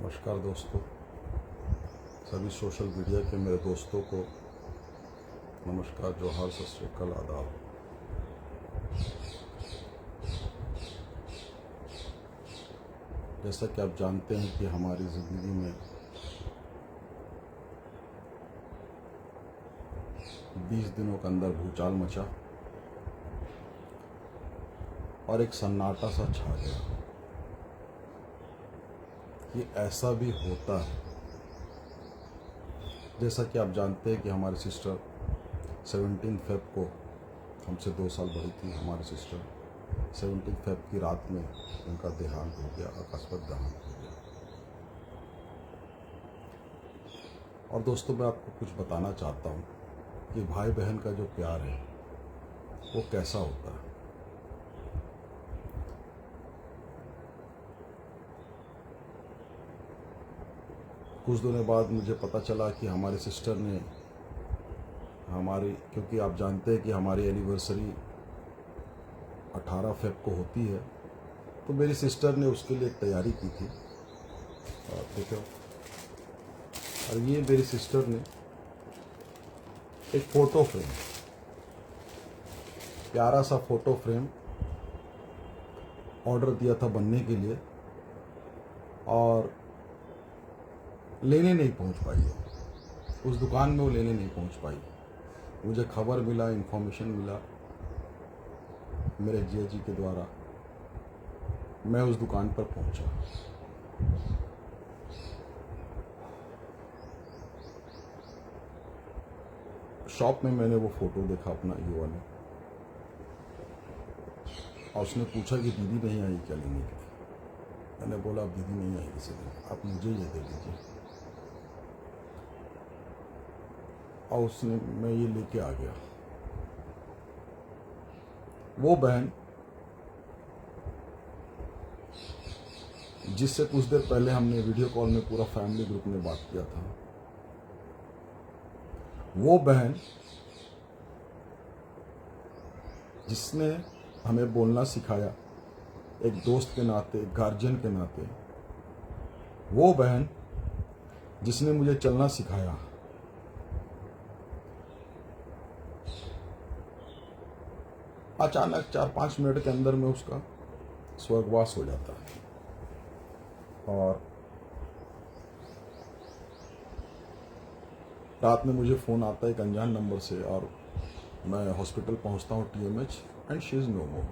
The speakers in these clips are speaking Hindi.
नमस्कार दोस्तों, सभी सोशल मीडिया के मेरे दोस्तों को नमस्कार, जोहार, सत श्री अकाल, आदाब। जैसा कि आप जानते हैं कि हमारी ज़िंदगी में 20 दिनों के अंदर भूचाल मचा और एक सन्नाटा सा छा गया। ये ऐसा भी होता है। जैसा कि आप जानते हैं कि हमारी सिस्टर 17 फेब को, हमसे 2 साल बड़ी थी हमारी सिस्टर, 17 फेब की रात में उनका देहांत हो गया, अकस्मात देहांत हो गया। और दोस्तों, मैं आपको कुछ बताना चाहता हूँ कि भाई बहन का जो प्यार है वो कैसा होता है। कुछ दिनों बाद मुझे पता चला कि हमारी सिस्टर ने क्योंकि आप जानते हैं कि हमारी एनिवर्सरी 18 फेब को होती है, तो मेरी सिस्टर ने उसके लिए एक तैयारी की थी। और देखो, और ये मेरी सिस्टर ने एक फ़ोटो फ्रेम, प्यारा सा फ़ोटो फ्रेम ऑर्डर दिया था बनने के लिए, और लेने नहीं पहुंच पाई है। उस दुकान में वो लेने नहीं पहुंच पाई। मुझे खबर मिला, इन्फॉर्मेशन मिला मेरे जीजा जी के द्वारा। मैं उस दुकान पर पहुंचा। शॉप में मैंने वो फ़ोटो देखा अपना, ये वाला, और उसने पूछा कि दीदी नहीं आई क्या लेने के लिए। मैंने बोला अब दीदी नहीं आई किसी दिन, आप मुझे ये दे दीजिए। और मैं ये लेके आ गया। वो बहन जिससे कुछ देर पहले हमने वीडियो कॉल में पूरा फैमिली ग्रुप में बात किया था, वो बहन जिसने हमें बोलना सिखाया एक दोस्त के नाते, एक गार्जियन के नाते, वो बहन जिसने मुझे चलना सिखाया, अचानक 4-5 मिनट के अंदर में उसका स्वर्गवास हो जाता है। और रात में मुझे फ़ोन आता है एक अनजान नंबर से, और मैं हॉस्पिटल पहुंचता हूं, TMH, and she is no more.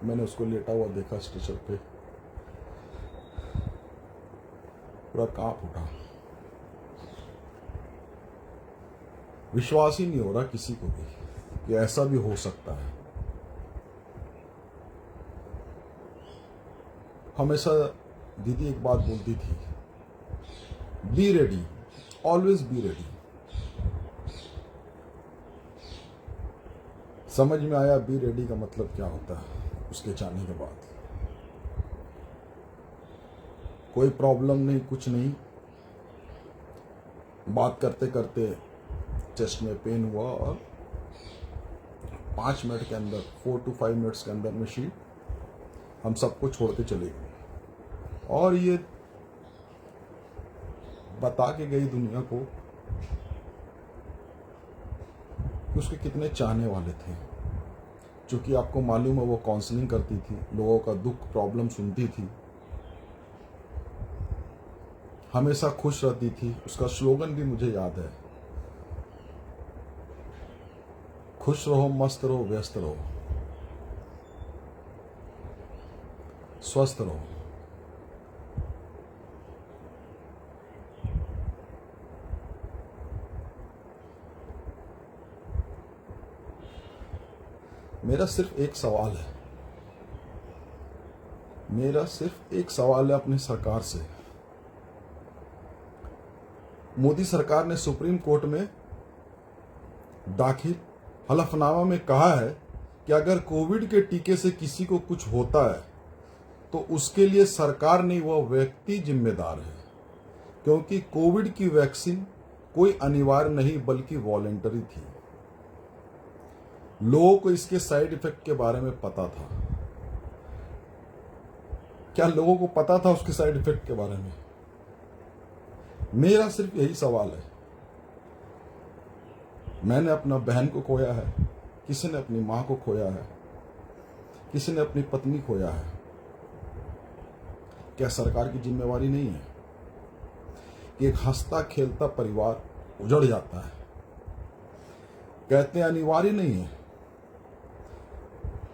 मैंने उसको लेटा हुआ देखा स्ट्रेचर पे, पूरा कांप उठा। विश्वास ही नहीं हो रहा किसी को भी कि ऐसा भी हो सकता है। हमेशा दीदी एक बात बोलती थी, be ready, always be ready. समझ में आया बी रेडी का मतलब क्या होता है उसके जाने के बाद। कोई प्रॉब्लम नहीं, कुछ नहीं, बात करते करते चेस्ट में पेन हुआ, और 5 मिनट के अंदर, 4 to 5 मिनट्स के अंदर में शी हम सबको छोड़ के चली गई। और ये बता के गई दुनिया को कि उसके कितने चाहने वाले थे। क्योंकि आपको मालूम है वो काउंसलिंग करती थी, लोगों का दुख प्रॉब्लम सुनती थी, हमेशा खुश रहती थी। उसका स्लोगन भी मुझे याद है, खुश रहो, मस्त रहो, व्यस्त रहो, स्वस्थ रहो। मेरा सिर्फ एक सवाल है, अपनी सरकार से। मोदी सरकार ने सुप्रीम कोर्ट में दाखिल हलफनामा में कहा है कि अगर कोविड के टीके से किसी को कुछ होता है तो उसके लिए सरकार नहीं, वह व्यक्ति जिम्मेदार है। क्योंकि कोविड की वैक्सीन कोई अनिवार्य नहीं बल्कि वॉलेंटरी थी। लोगों को इसके साइड इफेक्ट के बारे में पता था। क्या लोगों को पता था उसके साइड इफेक्ट के बारे में? मेरा सिर्फ यही सवाल है। मैंने अपना बहन को खोया है, किसी ने अपनी मां को खोया है, किसी ने अपनी पत्नी खोया है। क्या सरकार की जिम्मेवारी नहीं है कि एक हंसता खेलता परिवार उजड़ जाता है? कहते हैं अनिवार्य नहीं है।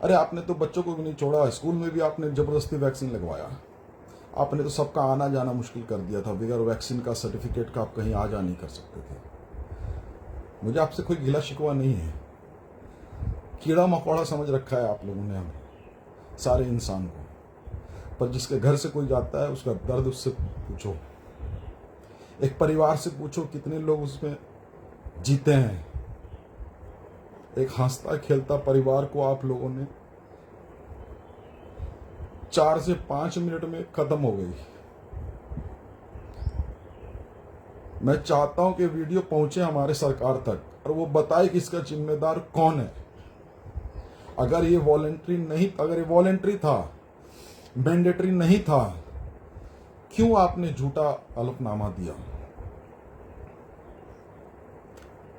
अरे आपने तो बच्चों को भी नहीं छोड़ा, स्कूल में भी आपने जबरदस्ती वैक्सीन लगवाया। आपने तो सबका आना जाना मुश्किल कर दिया था। बगैर वैक्सीन का सर्टिफिकेट का आप कहीं आ जा नहीं कर सकते थे। मुझे आपसे कोई गिला शिकवा नहीं है। कीड़ा मकोड़ा समझ रखा है आप लोगों ने हमें, सारे इंसान को। पर जिसके घर से कोई जाता है उसका दर्द उससे पूछो, एक परिवार से पूछो कितने लोग उसमें जीते हैं। एक हंसता खेलता परिवार को आप लोगों ने 4 से 5 मिनट में खत्म हो गई। मैं चाहता हूं कि वीडियो पहुंचे हमारे सरकार तक और वो बताए कि इसका जिम्मेदार कौन है। अगर ये वॉलेंट्री था, मैंडेटरी नहीं था, क्यों आपने झूठा हलफनामा दिया?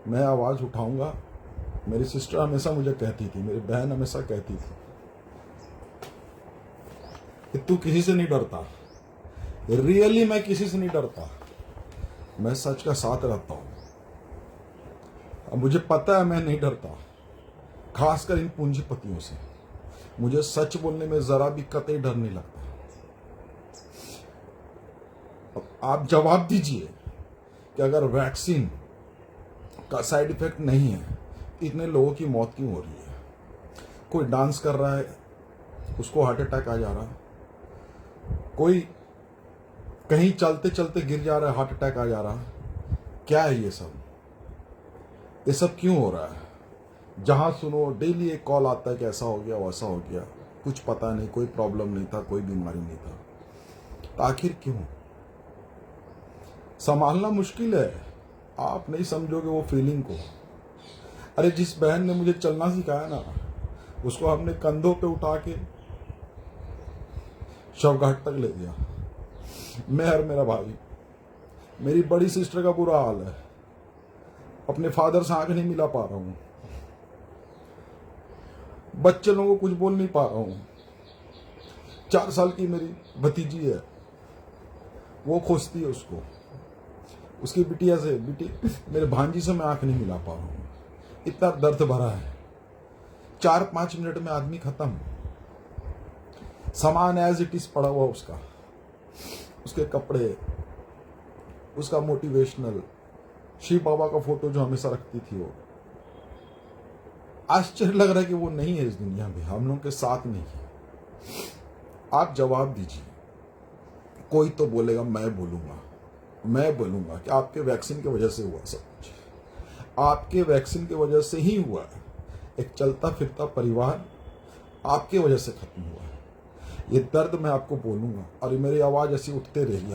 मैं आवाज उठाऊंगा। मेरी सिस्टर हमेशा मुझे कहती थी, मेरी बहन हमेशा कहती थी कि तू किसी से नहीं डरता। रियली मैं किसी से नहीं डरता, मैं सच का साथ रहता हूं। अब मुझे पता है मैं नहीं डरता, खासकर इन पूंजीपतियों से। मुझे सच बोलने में जरा भी कतई डर नहीं लगता। अब आप जवाब दीजिए कि अगर वैक्सीन का साइड इफेक्ट नहीं है, इतने लोगों की मौत क्यों हो रही है? कोई डांस कर रहा है, उसको हार्ट अटैक आ जा रहा है। कोई कहीं चलते चलते गिर जा रहा है, हार्ट अटैक आ जा रहा है। क्या है ये सब? ये सब क्यों हो रहा है? जहां सुनो डेली एक कॉल आता है कि ऐसा हो गया, वैसा हो गया। कुछ पता नहीं, कोई प्रॉब्लम नहीं था, कोई बीमारी नहीं था। तो आखिर क्यों? संभालना मुश्किल है, आप नहीं समझोगे वो फीलिंग को। अरे जिस बहन ने मुझे चलना सिखाया ना, उसको हमने कंधों पे उठा के शवघाट तक ले गया। मैं और मेरा भाई, मेरी बड़ी सिस्टर का बुरा हाल है, अपने फादर से आंख नहीं मिला पा रहा हूं, बच्चे लोगों को कुछ बोल नहीं पा रहा हूं। 4 साल की मेरी भतीजी है, वो खोजती है उसको, उसकी बिटिया से, मेरे भांजी से मैं आंख नहीं मिला पा रहा हूं। इतना दर्द भरा है। 4-5 मिनट में आदमी खत्म। सामान एज इट इज पड़ा हुआ उसका, उसके कपड़े, उसका मोटिवेशनल, शिव बाबा का फोटो जो हमेशा रखती थी वो। आश्चर्य लग रहा है कि वो नहीं है इस दुनिया में, हम लोगों के साथ नहीं है। आप जवाब दीजिए। कोई तो बोलेगा मैं बोलूंगा कि आपके वैक्सीन की वजह से हुआ सब कुछ। आपके वैक्सीन की वजह से ही हुआ है। एक चलता फिरता परिवार आपके वजह से खत्म हुआ है। ये दर्द मैं आपको बोलूंगा और मेरी आवाज ऐसी उठते रहेगी।